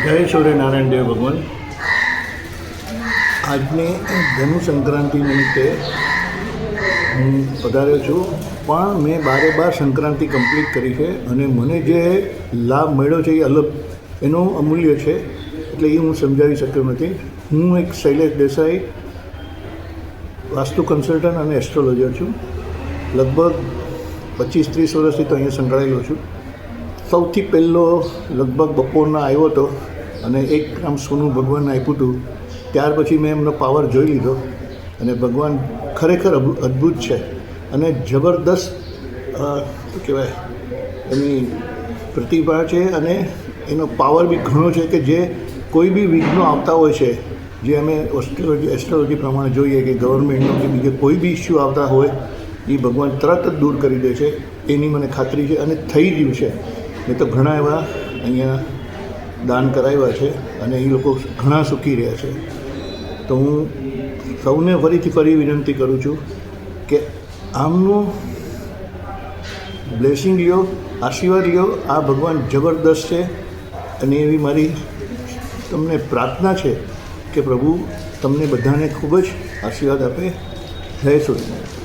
જય સૂર્યનારાયણ દેવ ભગવાન. આજની ધનુ સંક્રાંતિ નિમિત્તે હું પધાર્યો છું, પણ મેં 12 સંક્રાંતિ કમ્પ્લીટ કરી છે અને મને જે લાભ મળ્યો છે એ અલગ, એનું અમૂલ્ય છે, એટલે એ હું સમજાવી શક્યો નથી. હું એક શૈલેષ દેસાઈ, વાસ્તુ કન્સલ્ટન્ટ અને એસ્ટ્રોલોજર છું. લગભગ 25-30 વર્ષથી તો અહીંયા સંકળાયેલો છું. સૌથી પહેલો લગભગ બપોરના આવ્યો હતો અને 1 ગ્રામ સોનું ભગવાનને આપ્યું હતું. ત્યાર પછી મેં એમનો પાવર જોઈ લીધો અને ભગવાન ખરેખર અદ્ભુત છે અને જબરદસ્ત શું કહેવાય, એની પ્રતિભા છે અને એનો પાવર બી ઘણો છે કે જે કોઈ બી વિઘ્નો આવતા હોય છે, જે અમે એસ્ટ્રોલોજી પ્રમાણે જોઈએ કે ગવર્મેન્ટનો કે બીજે કોઈ બી ઇસ્યુ આવતા હોય એ ભગવાન તરત જ દૂર કરી દે છે. એની મને ખાતરી છે અને થઈ ગયું છે. મેં તો ઘણા એવા અહીંયા દાન કરાવ્યા છે અને એ લોકો ઘણા સુખી રહ્યા છે. તો હું સૌને ફરી વિનંતી કરું છું કે આમનું બ્લેસિંગ લ્યો, આશીર્વાદ લ્યો. આ ભગવાન જબરદસ્ત છે અને એવી મારી તમને પ્રાર્થના છે કે પ્રભુ તમને બધાને ખૂબ જ આશીર્વાદ આપે. જય સૂર્યનારાયણ.